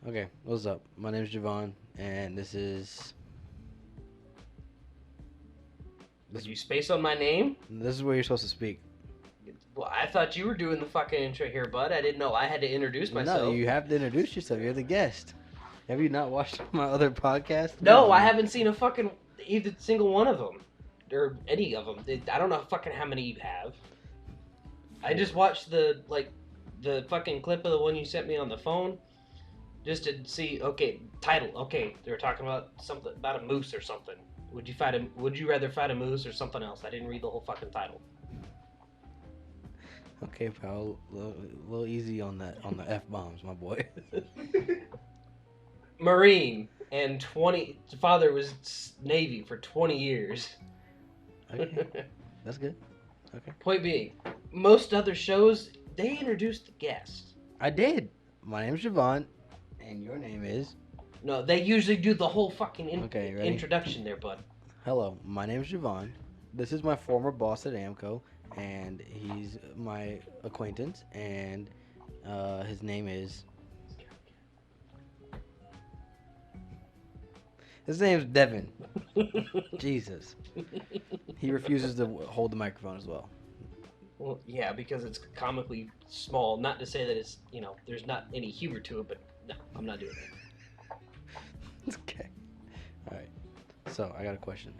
Okay, what's up? My name's Javon, and Did you space on my name? this is where you're supposed to speak. Well, I thought you were doing the fucking intro here, bud. I didn't know I had to introduce myself. No, you have to introduce yourself. You're the guest. Have you not watched my other podcast? No, I haven't seen a fucking either single one of them or any of them. I don't know fucking how many you have. I just watched the fucking clip of the one you sent me on the phone, just to see. Okay, title. Okay, they were talking about something about a moose or something. Would you rather fight a moose or something else? I didn't read the whole fucking title. Okay, pal. A little easy on the F-bombs, my boy. Marine and father was Navy for 20 years. Okay, that's good. Okay. Point being, most other shows they introduce the guest. I did. My name's Javon, and your name is. No, they usually do the whole fucking Okay, ready? introduction there, bud. Hello, my name's Javon. This is my former boss at Amco, and he's my acquaintance, and his name is. His name's Devin. Jesus. He refuses to hold the microphone as well. Well, yeah, because it's comically small. Not to say that it's, there's not any humor to it, but no, I'm not doing that. Okay. All right. So I got a question.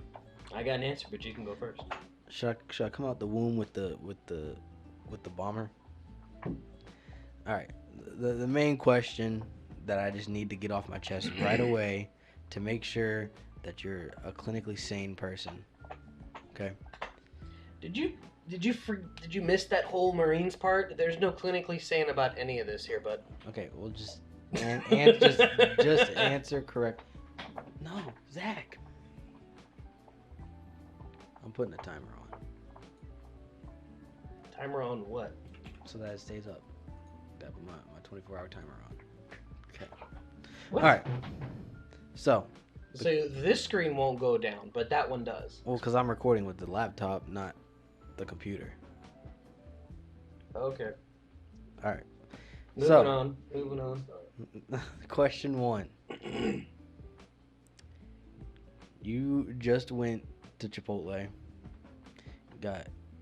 I got an answer, but you can go first. Should I come out the womb with the bomber? All right. The main question that I just need to get off my chest right away to make sure that you're a clinically sane person. Okay. Did you miss that whole Marines part? There's no clinically sane about any of this here, bud. Okay. Well, just just answer correct. No, Zach. I'm putting a timer on. Timer on what? So that it stays up. Got my 24-hour timer on. Okay. What? All right. So this screen won't go down, but that one does. well, because I'm recording with the laptop, not the computer. Okay. All right. Moving on. Question 1. You just went to Chipotle.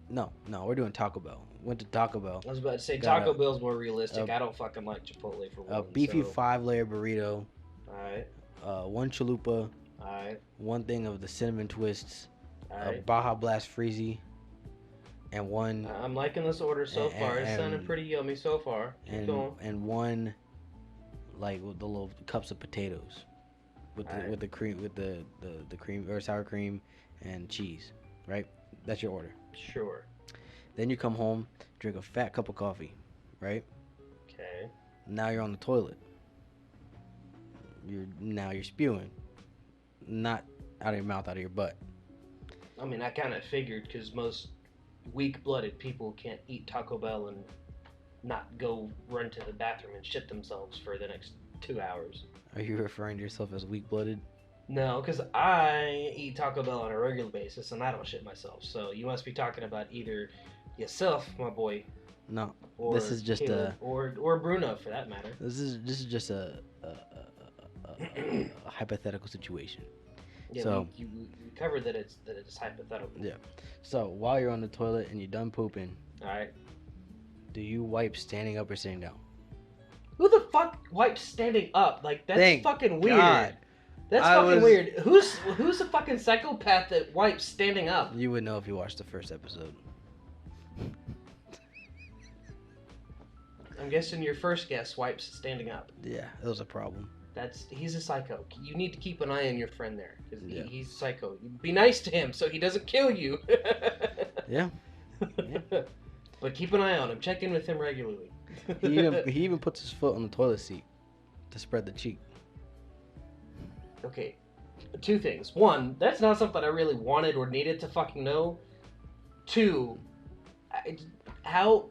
No, we're doing Taco Bell. Went to Taco Bell. I was about to say Got Taco Bell's more realistic. I don't fucking like Chipotle for one. A beefy 5-layer burrito. Alright. 1 chalupa. Alright. 1 thing of the cinnamon twists. Alright. A Baja Blast Freezy. And 1. I'm liking this order so far. It's sounding pretty yummy so far. Keep going. And 1, like with the little cups of potatoes, with the cream, with the cream or sour cream and cheese. Right. That's your order. Sure. Then you come home, drink a fat cup of coffee, right? Okay. Now you're on the toilet. You're spewing, not out of your mouth, out of your butt. I mean, I kind of figured because most weak-blooded people can't eat Taco Bell and not go run to the bathroom and shit themselves for the next 2 hours. Are you referring to yourself as weak-blooded? No, because I eat Taco Bell on a regular basis and I don't shit myself. So you must be talking about either yourself, my boy. No, or this is just Caleb, or Bruno for that matter. This is just a hypothetical situation. Yeah, so you covered that it's hypothetical. Yeah. So while you're on the toilet and you're done pooping, all right, do you wipe standing up or sitting down? Who the fuck wipes standing up? Like that's fucking weird. God. That's weird. Who's the fucking psychopath that wipes standing up? You would know if you watched the first episode. I'm guessing your first guest wipes standing up. Yeah, it was a problem. He's a psycho. You need to keep an eye on your friend there, because he's psycho. Be nice to him so he doesn't kill you. Yeah. But keep an eye on him. Check in with him regularly. He even puts his foot on the toilet seat to spread the cheek. Okay, 2 things. 1, that's not something I really wanted or needed to fucking know. 2, how...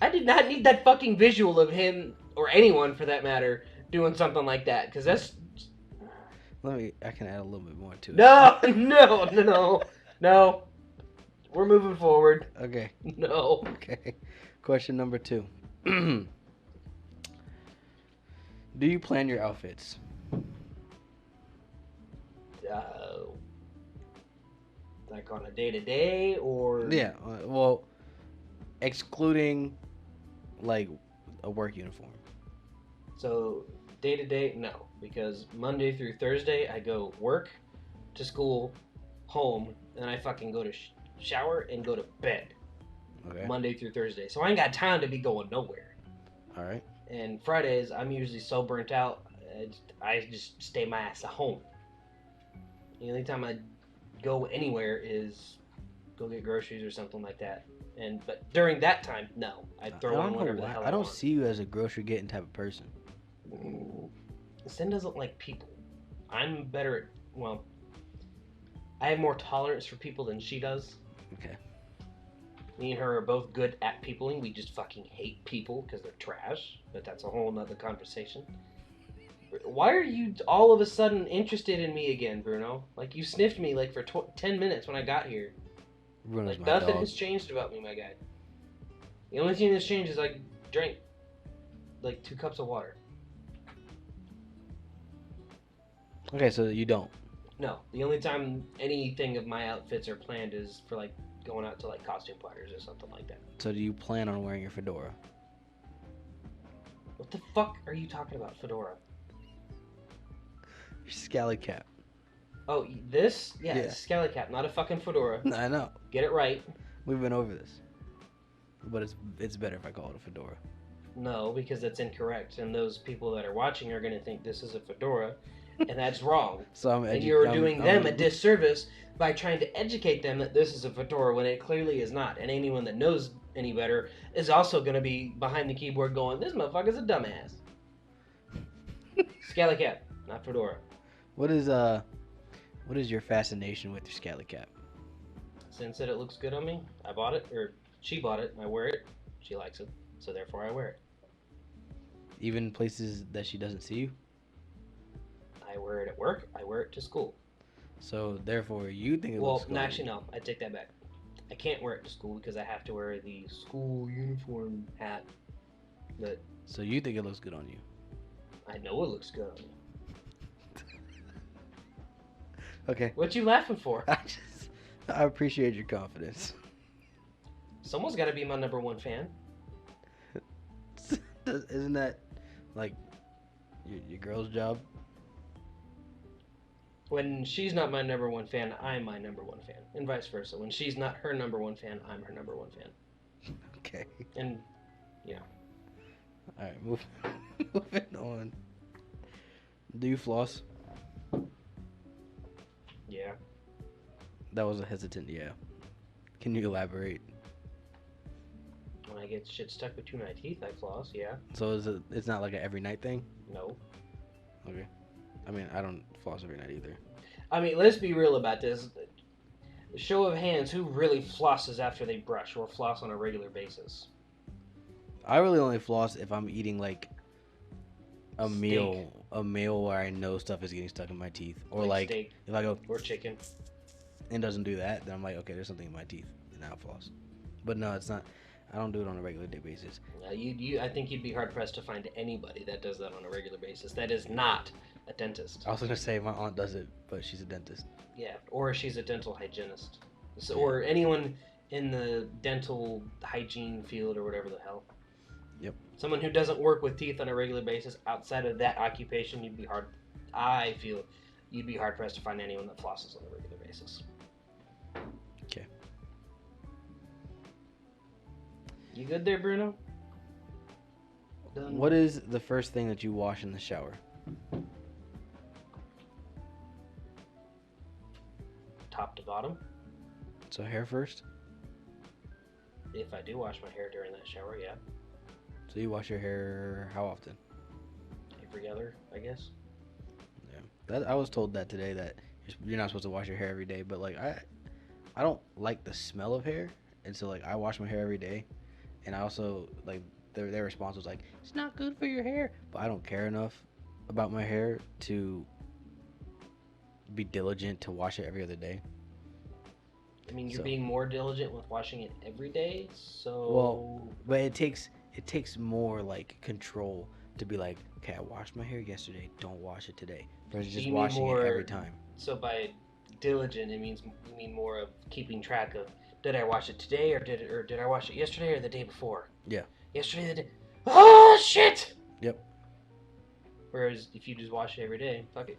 I did not need that fucking visual of him, or anyone for that matter, doing something like that, because that's... I can add a little bit more to it. No. We're moving forward. Okay. No. Okay. Question number 2. Do you plan your outfits? Like on a day-to-day or... Yeah. Well, excluding like a work uniform. So day-to-day, no. Because Monday through Thursday, I go work, to school, home, and I fucking go to shower and go to bed. Okay. Monday through Thursday. So I ain't got time to be going nowhere. All right. And Fridays, I'm usually so burnt out, I just stay my ass at home. The only time I go anywhere is go get groceries or something like that. But during that time, no, I'd throw on whatever the hell I don't want. see you as a grocery getting type of person. Sin doesn't like people. I'm better at, well, I have more tolerance for people than she does. Okay. Me and her are both good at peopling. We just fucking hate people because they're trash. But that's a whole nother conversation. Why are you all of a sudden interested in me again, Bruno? Like, you sniffed me like for 10 minutes when I got here. Bruno's Like, my nothing dog. has changed about me, my guy. The only thing that's changed is I drank like 2 cups of water. Okay, so you don't. No, the only time anything of my outfits are planned is for like going out to like costume parties or something like that. So do you plan on wearing your fedora? What the fuck are you talking about, Fedora? Your scally cap. Oh, this? Yeah, Yeah. It's a scally cap, not a fucking fedora. I know. Get it right. We've been over this. But it's better if I call it a fedora. No, because that's incorrect, and those people that are watching are going to think this is a fedora, and that's wrong. So And you're doing them a disservice by trying to educate them that this is a fedora when it clearly is not. And anyone that knows any better is also going to be behind the keyboard going, this motherfucker's a dumbass. Scally cap, not fedora. What is your fascination with your scally cap? Since it looks good on me, I bought it, or she bought it, I wear it, she likes it, so therefore I wear it. Even places that she doesn't see you? I wear it at work, I wear it to school. So therefore you think it Well, looks good? actually no, I take that back. I can't wear it to school because I have to wear the school uniform hat. But So you think it looks good on you? I know it looks good on me. Okay. What you laughing for? I appreciate your confidence. Someone's got to be my number one fan. Isn't that like your girl's job? When she's not my number one fan, I'm my number one fan, and vice versa. When she's not her number one fan, I'm her number one fan. Okay. And yeah. All right, moving on. Do you floss? Yeah. That was a hesitant yeah. Can you elaborate? When I get shit stuck between my teeth, I floss, yeah. So it's not like an every night thing? No. Okay. I mean, I don't floss every night either. I mean, let's be real about this. Show of hands, who really flosses after they brush or floss on a regular basis? I really only floss if I'm eating like a Steak. meal where I know stuff is getting stuck in my teeth, or like steak if I go or chicken. and doesn't do that, then I'm like, okay, there's something in my teeth, and I'll floss. But no, it's not. I don't do it on a regular day basis. I think you'd be hard pressed to find anybody that does that on a regular basis. That is not a dentist. I was gonna say my aunt does it, but she's a dentist. Yeah, or she's a dental hygienist, so, or anyone in the dental hygiene field or whatever the hell. Yep. Someone who doesn't work with teeth on a regular basis outside of that occupation, I feel you'd be hard pressed to find anyone that flosses on a regular basis. Okay. You good there, Bruno? Done. What is the first thing that you wash in the shower? Top to bottom. So hair first. If I do wash my hair during that shower, yeah. So you wash your hair how often? Every other, I guess. Yeah. I was told that today that you're not supposed to wash your hair every day, but like I don't like the smell of hair, and so like I wash my hair every day, and I also like their response was like, it's not good for your hair, but I don't care enough about my hair to be diligent to wash it every other day. I mean, you're So- being more diligent with washing it every day, so... Well, but it takes it takes more like control to be like, okay, I washed my hair yesterday, don't wash it today, versus So just you mean washing it more- every time. So by diligent, it means you mean more of keeping track of did I wash it today or did I wash it yesterday or the day before? Yeah. Yesterday the day. Oh shit! Yep. Whereas if you just wash it every day, fuck it.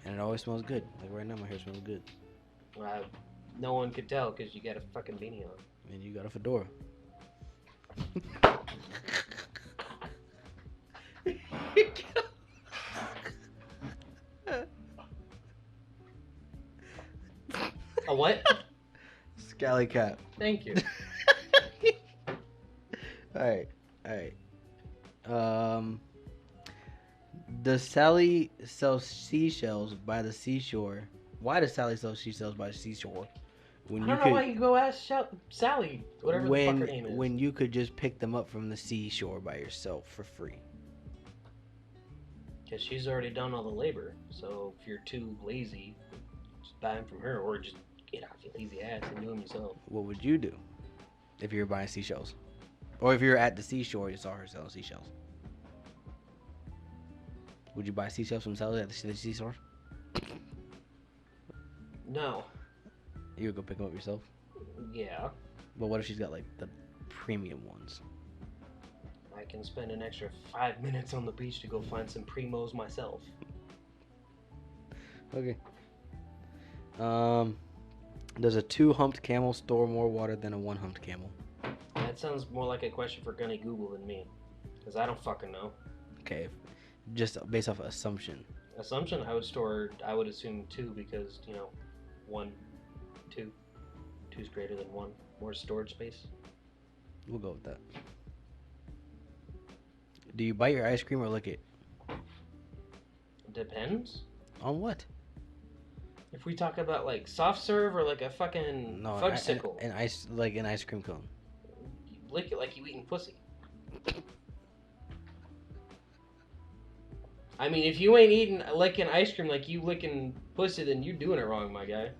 And it always smells good. Like right now, my hair smells good. No one could tell because you got a fucking beanie on. And you got a fedora. A what? Scally cap. Thank you. Alright. Does Sally sell seashells by the seashore? Why does Sally sell seashells by the seashore? When I don't know why you go ask Sally, whatever the fuck her name is. when you could just pick them up from the seashore by yourself for free. Because she's already done all the labor. So if you're too lazy, just buy them from her, or just get off your lazy ass and do them yourself. What would you do if you were buying seashells? Or if you're at the seashore, you saw her selling seashells. Would you buy seashells from Sally at the seashore? No. You would go pick them up yourself? Yeah. But what if she's got like the premium ones? I can spend an extra 5 minutes on the beach to go find some primos myself. Okay. Does a 2-humped camel store more water than a 1-humped camel? That sounds more like a question for Gunny Google than me. Because I don't fucking know. Okay, just based off assumption. Assumption, I would assume 2 because, 1, 2. 2's greater than 1. More storage space. We'll go with that. Do you bite your ice cream or lick it? Depends. On what? If we talk about like soft serve or like a fucking fudgesicle, an ice cream cone. you lick it like you eating pussy. I mean, if you ain't eating licking ice cream like you licking pussy, then you doing it wrong, my guy.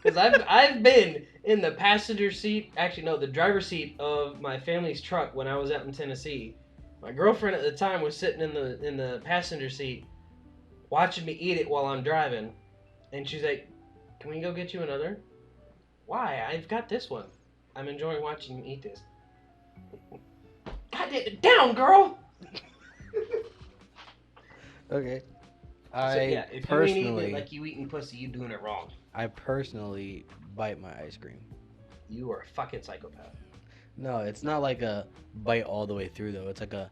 Because I've been in the passenger seat, actually no, the driver's seat of my family's truck when I was out in Tennessee. My girlfriend at the time was sitting in the passenger seat, watching me eat it while I'm driving, and she's like, "Can we go get you another?" Why? I've got this one. I'm enjoying watching you eat this. God damn it, down, girl. Okay. So yeah, if you ain't eating it like you eating pussy, you doing it wrong. I personally bite my ice cream. You are a fucking psychopath. No, it's not like a bite all the way through though. It's like a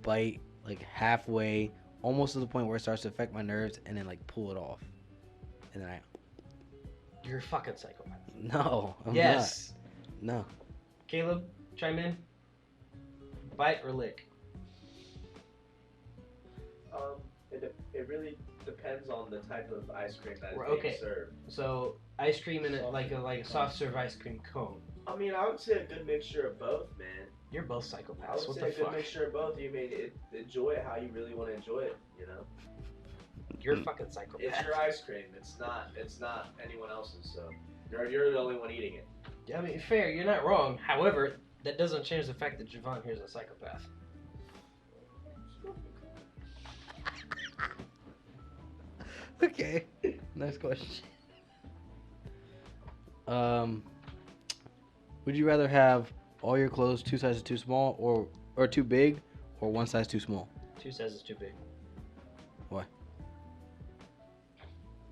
bite like halfway, almost to the point where it starts to affect my nerves, and then like pull it off, and then You're a fucking psychopath. No, I'm Yes. not. No. Caleb, chime in. Bite or lick? It really depends on the type of ice cream that is Okay. being served. So ice cream in it like a soft serve ice cream cone. I mean, I would say a good mixture of both, man. You're both I psychopaths. would What say the a good fuck? mixture of both. You mean enjoy it how you really want to enjoy it. You know, You're a fucking psychopath. it's your ice cream. It's not anyone else's. So you're the only one eating it. I mean, fair. You're not wrong. However, that doesn't change the fact that Javon here is a psychopath. Okay. Next question. Would you rather have all your clothes 2 sizes too small or too big, or 1 size too small? 2 sizes too big. Why?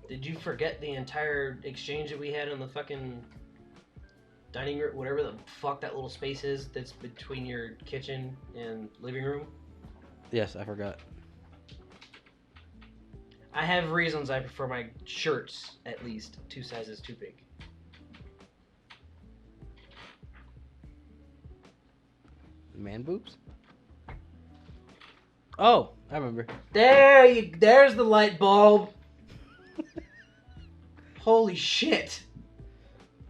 Did you forget the entire exchange that we had in the fucking dining room, whatever the fuck that little space is that's between your kitchen and living room? Yes, I forgot. I have reasons I prefer my shirts at least 2 sizes too big. Man boobs? Oh, I remember. There's the light bulb. Holy shit.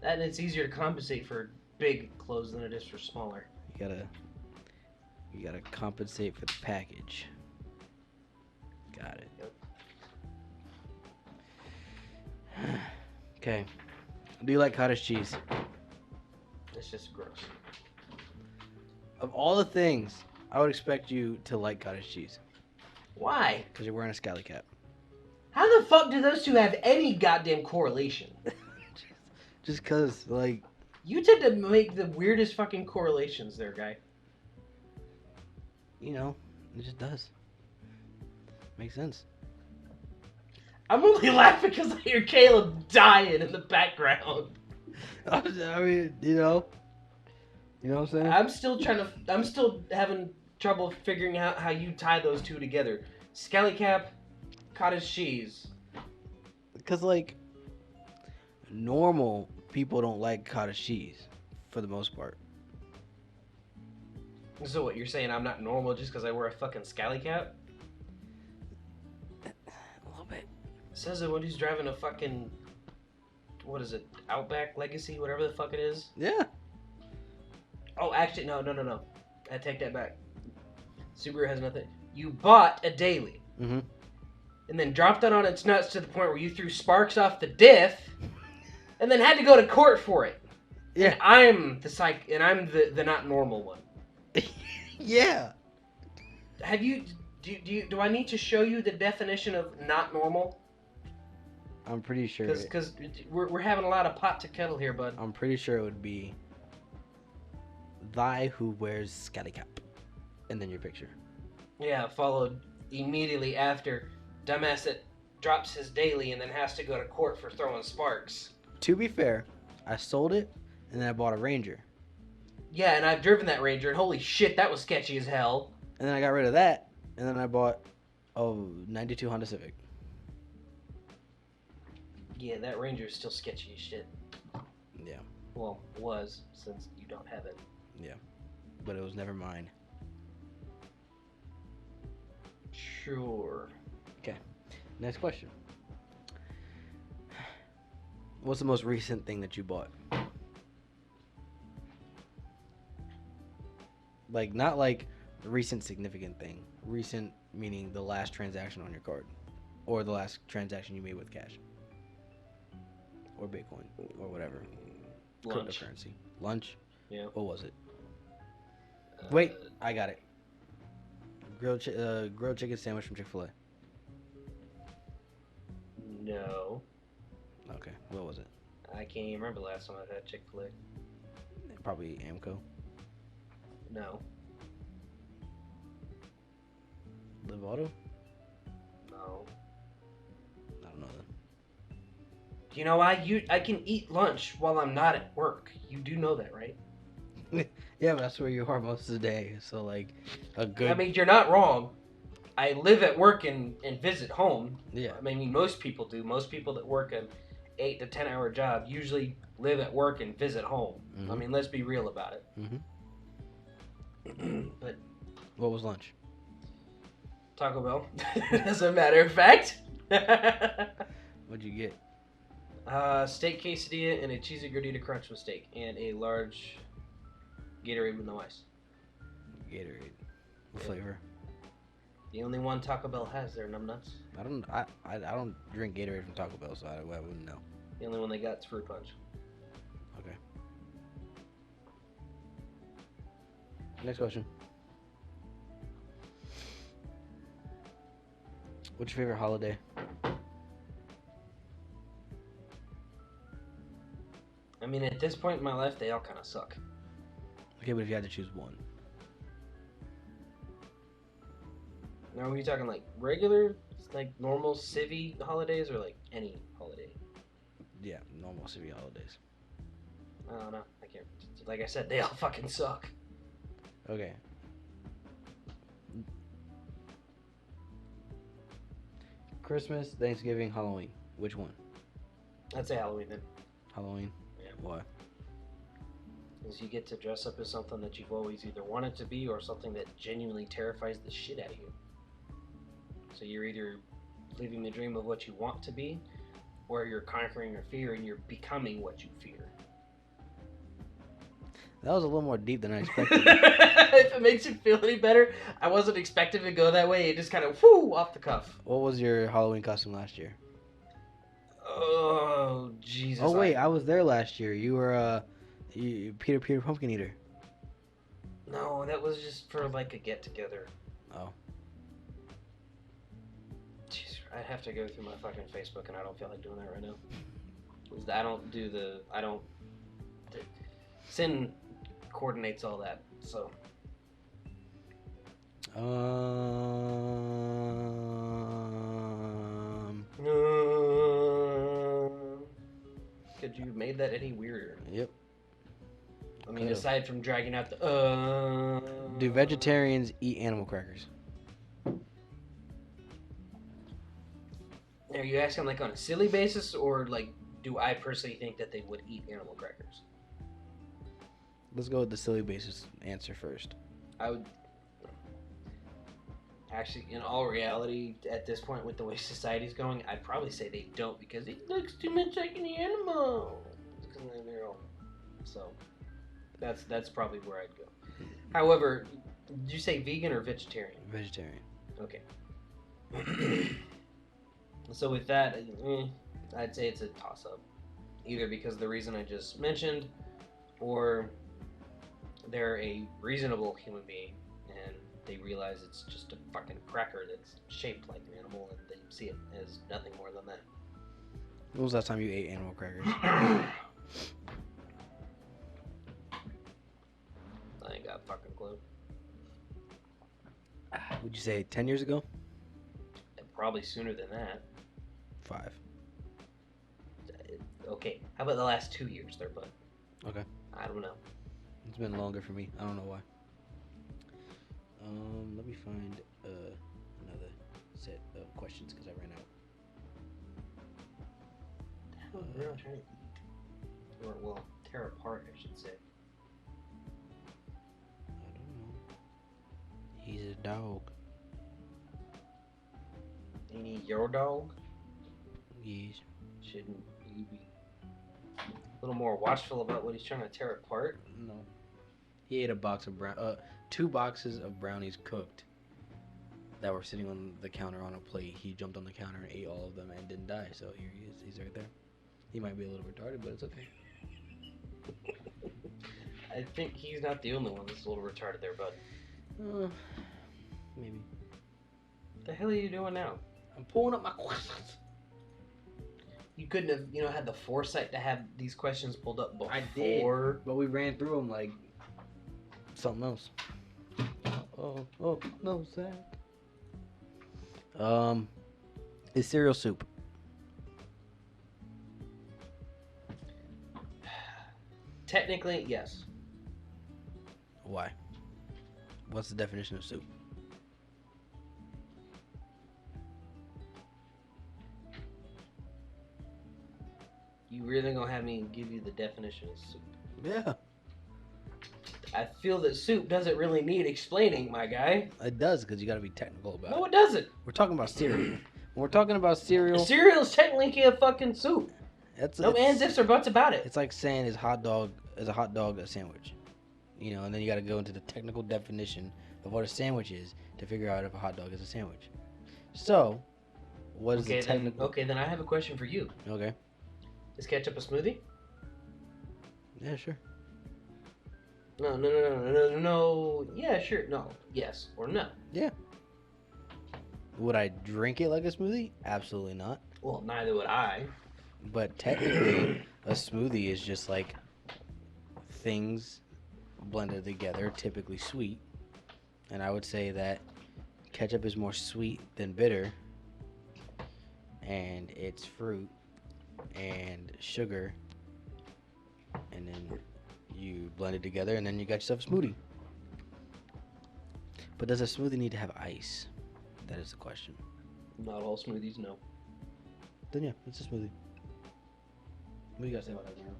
And it's easier to compensate for big clothes than it is for smaller. You gotta compensate for the package. Got it. Okay. Do you like cottage cheese? It's just gross. Of all the things, I would expect you to like cottage cheese Why? because you're wearing a scally cap. How the fuck do those two have any goddamn correlation? Just because, like, You tend to make the weirdest fucking correlations there, guy. you know, it just does. Makes sense. I'm only laughing because I hear Caleb dying in the background. I mean, you know what I'm saying? I'm still having trouble figuring out how you tie those two together. Scally cap, cottage cheese. Because, like, normal people don't like cottage cheese for the most part. So what, you're saying I'm not normal just because I wear a fucking scally cap? A little bit. Says the one who's driving a fucking, what is it, Outback Legacy, whatever the fuck it is. Yeah. Oh, actually, no. I take that back. Subaru has nothing. You bought a daily. Mm-hmm. And then dropped it on its nuts to the point where you threw sparks off the diff, and then had to go to court for it. Yeah. And I'm the not normal one. Yeah. Have you? Do I need to show you the definition of not normal? I'm pretty sure. Because we're having a lot of pot to kettle here, bud. I'm pretty sure it would be thy who wears scally cap, and then your picture. Yeah, followed immediately after dumbass that drops his daily and then has to go to court for throwing sparks. To be fair, I sold it, and then I bought a Ranger, Yeah, and I've driven that Ranger, and holy shit, that was sketchy as hell. and then I got rid of that, and then I bought a '92 Honda Civic. Yeah, that Ranger is still sketchy as shit. Yeah. Well, was, since you don't have it. But it was never mine. Sure. Next question. What's the most recent thing that you bought? Like, not like recent significant thing. Recent meaning the last transaction on your card, or the last transaction you made with cash, or Bitcoin, or whatever. Lunch. Cryptocurrency. Lunch? Yeah. What was it? Wait, I got it. Grilled chicken sandwich from Chick-fil-A. No. Okay, what was it? I can't even remember the last time I've had Chick-fil-A. Probably Amco. No. Live Auto? No. I don't know then. You know why? I can eat lunch while I'm not at work. You do know that, right? Yeah, but that's where you are most of the day. So, like, a good... I mean, you're not wrong. I live at work and visit home. Yeah. I mean, most people do. Most people that work an 8 to 10 hour job usually live at work and visit home. Mhm. I mean, let's be real about it. Mm-hmm. But What was lunch? Taco Bell, as a matter of fact. What'd you get? Steak quesadilla and a cheesy gordita crunch with steak, and a large Gatorade with no ice. Gatorade. What Yeah. flavor? The only one Taco Bell has there, numbnuts. I don't drink Gatorade from Taco Bell, so I wouldn't know. The only one they got is fruit punch. Okay. Next question. What's your favorite holiday? I mean, at this point in my life, they all kind of suck. Okay, but if you had to choose one. Now, are we talking like regular, like normal civvy holidays, or like any holiday? Yeah, normal city holidays. I don't know. I can't. Like I said, they all fucking suck. Okay. Christmas, Thanksgiving, Halloween. Which one? I'd say Halloween then. Halloween? Yeah. Why? Because you get to dress up as something that you've always either wanted to be or something that genuinely terrifies the shit out of you. So you're either living the dream of what you want to be, or you're conquering your fear and you're becoming what you fear. That was a little more deep than I expected. If it makes you feel any better, I wasn't expecting to go that way. It just kind of whoo off the cuff. What was your Halloween costume last year? Oh Jesus! Oh wait, I was there last year. You were Peter Pumpkin Eater. No, that was just for like a get together. Oh. Jeez, I have to go through my fucking Facebook, and I don't feel like doing that right now. Sin coordinates all that, so. Could you have made that any weirder? Yep. I mean, Could've. aside from dragging out the Do vegetarians eat animal crackers? Are you asking like on a silly basis, or like, do I personally think that they would eat animal crackers? Let's go with the silly basis answer first. I would. Actually, in all reality, at this point, with the way society's going, I'd probably say they don't, because it looks too much like an animal. So, that's probably where I'd go. However, did you say vegan or vegetarian? Vegetarian. Okay. So with that, I'd say it's a toss-up. Either because of the reason I just mentioned, or they're a reasonable human being, and they realize it's just a fucking cracker that's shaped like an animal, and they see it as nothing more than that. When was the last time you ate animal crackers? I ain't got a fucking clue. Would you say 10 years ago? Probably sooner than that. 5. Okay, how about the last 2 years there, bud? Okay. I don't know. It's been longer for me. I don't know why. Let me find another set of questions because I ran out. We're not trying to eat. Or, well, tear apart, I should say. I don't know. He's a dog. Ain't he your dog? Yes. Shouldn't you be a little more watchful about what he's trying to tear apart? No. He ate a box of 2 boxes of brownies cooked that were sitting on the counter on a plate. He jumped on the counter and ate all of them and didn't die. So here he is. He's right there. He might be a little retarded, but it's okay. I think he's not the only one that's a little retarded there, bud. Maybe. What the hell are you doing now? I'm pulling up my questions. You couldn't have, had the foresight to have these questions pulled up before. I did, but we ran through them like something else. Oh, no, Zach. Is cereal soup? Technically, yes. Why? What's the definition of soup? You really gonna have me give you the definition of soup? Yeah. I feel that soup doesn't really need explaining, my guy. It does, because you got to be technical about it. No, it doesn't. We're talking about cereal. When we're talking about cereal, Cereal is technically a fucking soup. No ands, ifs, or buts about it. It's like saying is a hot dog a sandwich? And then you got to go into the technical definition of what a sandwich is to figure out if a hot dog is a sandwich. So, what is the technical? Then I have a question for you. Okay. Is ketchup a smoothie? Yeah, sure. No. Yeah, sure. No. Yes or no. Yeah. Would I drink it like a smoothie? Absolutely not. Well, neither would I. But technically, a smoothie is just like things blended together, typically sweet. And I would say that ketchup is more sweet than bitter. And it's fruit and sugar. And then you blend it together and then you got yourself a smoothie. But does a smoothie need to have ice? That is the question. Not all smoothies, no. Then yeah, it's a smoothie. What do you guys say about that, Daniel?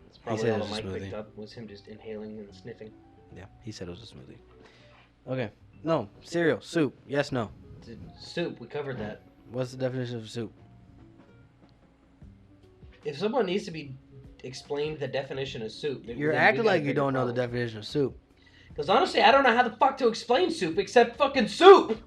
That's probably all the mic picked up was him just inhaling and sniffing. Yeah, he said it was a smoothie. Okay. No, cereal, soup. Yes, no. Soup, we covered that. What's the definition of soup? If someone needs to be explained the definition of soup, You're acting like you don't know the definition of soup. Because honestly, I don't know how the fuck to explain soup except fucking soup.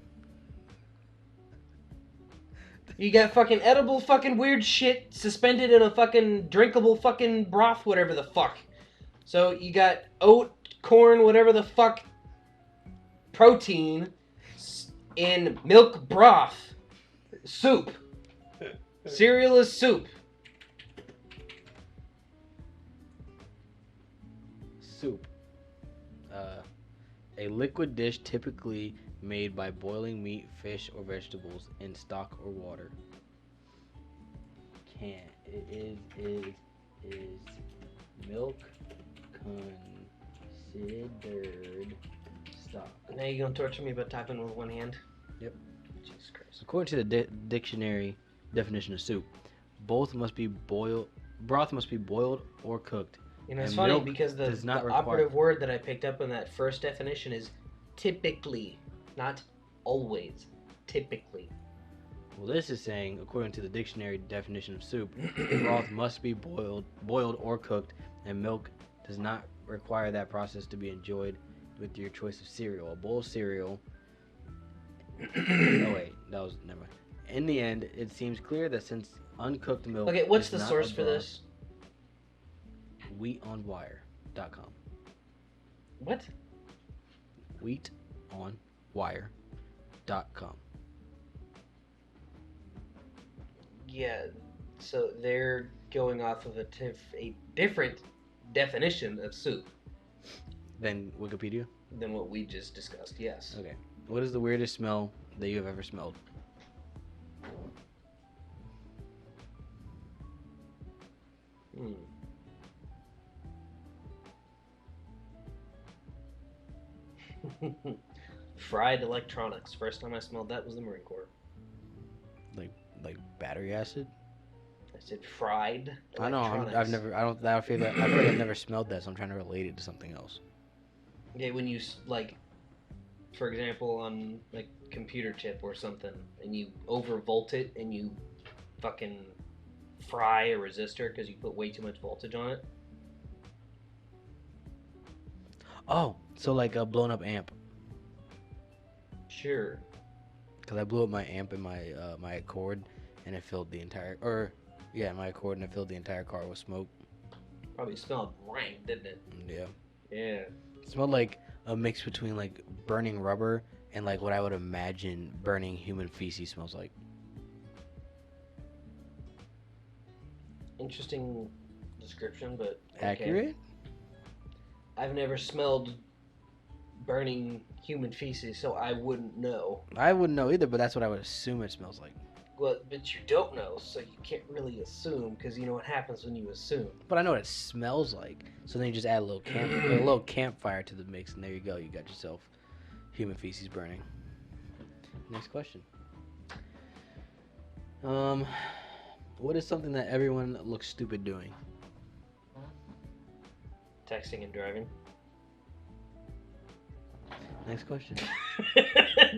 You got fucking edible fucking weird shit suspended in a fucking drinkable fucking broth, whatever the fuck. So you got oat, corn, whatever the fuck, protein in milk broth. Soup. Cereal is soup. Soup. A liquid dish typically made by boiling meat, fish, or vegetables in stock or water. Is milk considered stock? Now you gonna torture me by typing with one hand? Yep. Jesus Christ. According to the dictionary definition of soup, broth must be boiled or cooked. You know, it's And funny milk because the does not operative word that I picked up in that first definition is typically, not always. Typically. Well, this is saying, according to the dictionary definition of soup, broth must be boiled or cooked, and milk does not require that process to be enjoyed with your choice of cereal. A bowl of cereal. Oh wait, that was never mind. In the end, it seems clear that since uncooked milk. Okay, what's is the not source a for broth, this? Wheatonwire.com. What? Wheatonwire.com. Yeah, so they're going off of a different definition of soup Then Wikipedia. than what we just discussed, yes. Okay. What is the weirdest smell that you have ever smelled? Fried electronics. First time I smelled that was the Marine Corps. Like battery acid? I said fried I know. electronics. I feel like I've never smelled that, so I'm trying to relate it to something else. Yeah, when you, like, for example, on, like, computer chip or something, and you overvolt it, and you fucking fry a resistor because you put way too much voltage on it. Oh, so like a blown up amp. Sure. Because I blew up my amp in my my Accord, and it filled the entire, my Accord, and it filled the entire car with smoke. Probably smelled rank, didn't it? Yeah. Yeah. It smelled like a mix between like burning rubber and like what I would imagine burning human feces smells like. Interesting description, but okay. Accurate? I've never smelled burning human feces, so I wouldn't know. I wouldn't know either, but that's what I would assume it smells like. Well, but you don't know, so you can't really assume, because you know what happens when you assume. But I know what it smells like. So then you just add a little campfire to the mix, and there you go. You got yourself human feces burning. Next question. What is something that everyone looks stupid doing? Texting and driving. Next question.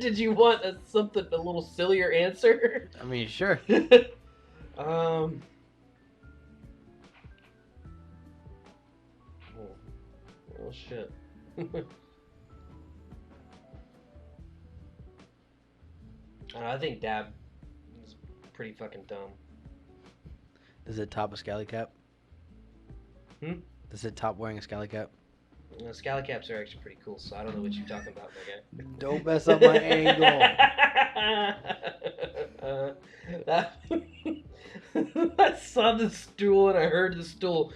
Did you want a little sillier answer? I mean, sure. Oh shit. I think Dab is pretty fucking dumb. Does it top a scally cap? Does it top wearing a scally cap? Scally caps are actually pretty cool, so I don't know what you're talking about, my guy. Don't mess up my angle. I saw the stool and I heard the stool.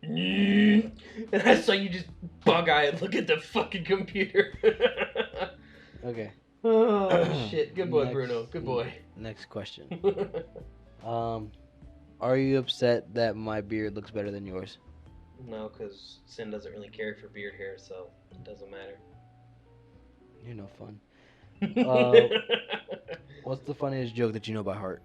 And I saw you just bug-eyed look at the fucking computer. Okay. Oh, shit. Good boy, Bruno. Good boy. Next question. Are you upset that my beard looks better than yours? No, because Sin doesn't really care for beard hair, so it doesn't matter. You're no fun. What's the funniest joke that you know by heart?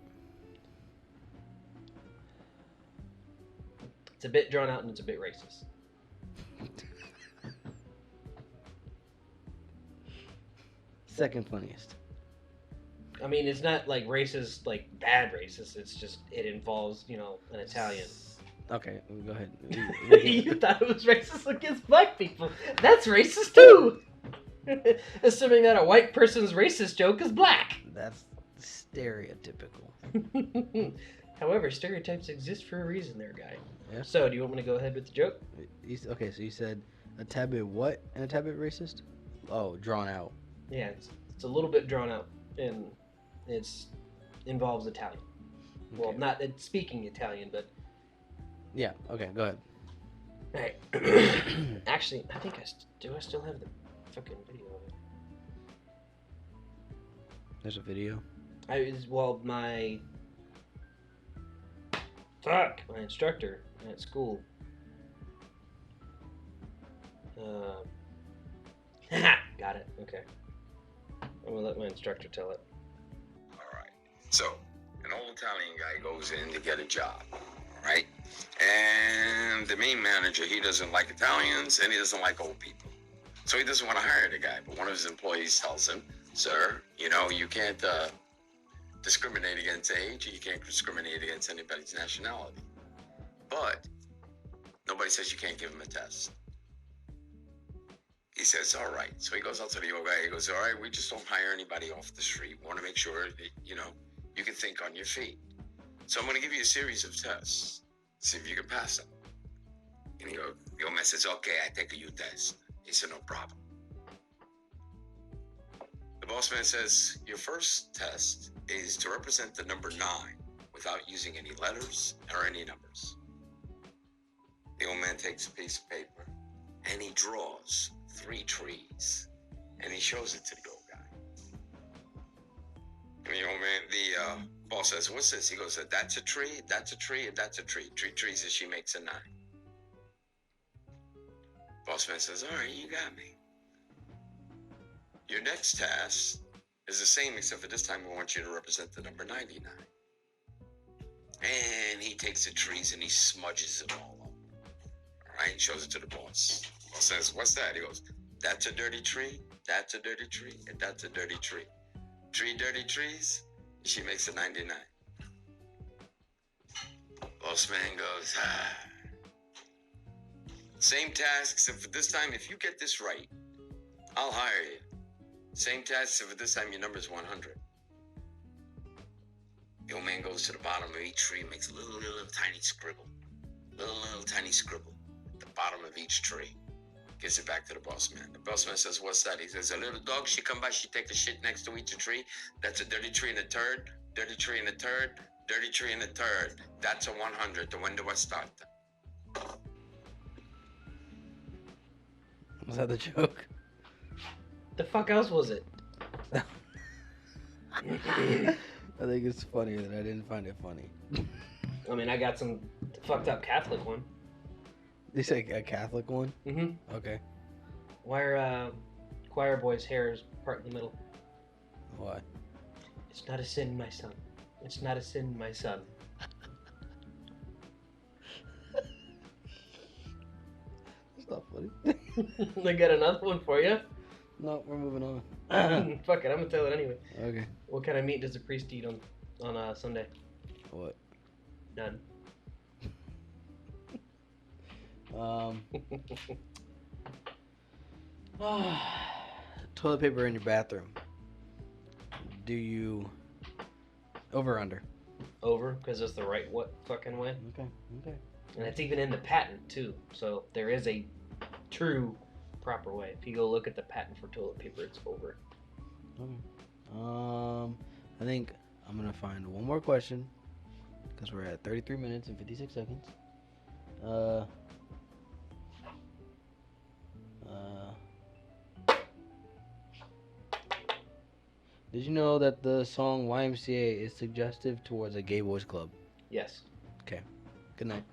It's a bit drawn out and it's a bit racist. Second funniest. I mean, it's not like racist, like bad racist. It's just, it involves, you know, an Italian. Okay, go ahead. You thought it was racist against black people. That's racist too. Assuming that a white person's racist joke is black. That's Stereotypical. However, stereotypes exist for a reason there, guy. Yeah. So, do you want me to go ahead with the joke? Okay, so you said a tad bit what and a tad bit racist? Oh, drawn out. Yeah, it's a little bit drawn out, and it's involves Italian. Well, Okay. not it's speaking Italian, but Yeah, okay, go ahead. hey, actually, I think I still have the fucking video of it. There's a video. My instructor at school. Got it. Okay. I'm gonna let my instructor tell it. All right. So, an old Italian guy goes in to get a job, all right? And the main manager, he doesn't like Italians and he doesn't like old people. So he doesn't want to hire the guy. But one of his employees tells him, sir, you know, you can't discriminate against age. You can't discriminate against anybody's nationality. But nobody says you can't give him a test. He says, all right. So he goes out to the old guy. He goes, all right, we just don't hire anybody off the street. We want to make sure that, you know, you can think on your feet. So I'm going to give you a series of tests. See if you can pass them. And the old man says, okay, I take a U test. He said, no problem. The boss man says, your first test is to represent the number 9 without using any letters or any numbers. The old man takes a piece of paper and he draws 3 trees and he shows it to the old guy. And the old man, the boss says, what's this? He goes, that's a tree, that's a tree, and that's a tree. 3 trees and she makes a 9. Boss man says, all right, you got me. Your next task is the same, except for this time we want you to represent the number 99. And he takes the trees and he smudges them all over. All right, and shows it to the boss. Boss says, what's that? He goes, that's a dirty tree, that's a dirty tree, and that's a dirty tree. 3 dirty trees, she makes a 99. Boss man goes, Same task, except for this time, if you get this right, I'll hire you. Same task, except for this time, your number's 100. The old man goes to the bottom of each tree and makes a little tiny scribble. Little tiny scribble at the bottom of each tree. Gives it back to the boss man. The boss man says, what's that? He says, a little dog, she come by, she take a shit next to each tree. That's a dirty tree and a turd. Dirty tree and a turd. Dirty tree and a turd. That's a 100. The when do I start? Was that the joke? The fuck else was it? I think it's funnier that I didn't find it funny. I mean, I got some fucked up Catholic one. You say a Catholic one? Mm-hmm. Okay. Why are choir boy's hair is part in the middle? Why? It's not a sin, my son. It's not a sin, my son. It's not funny. I got another one for you. No, we're moving on. Fuck it, I'm gonna tell it anyway. Okay. What kind of meat does a priest eat on Sunday? What? None. Toilet paper in your bathroom. Do you over or under? Over, because it's the right fucking way. Okay. And it's even in the patent too. So there is a true proper way. If you go look at the patent for toilet paper, it's over. Okay. I think I'm gonna find one more question because we're at 33 minutes and 56 seconds. Did you know that the song YMCA is suggestive towards a gay boys club? Yes. Okay. Good night.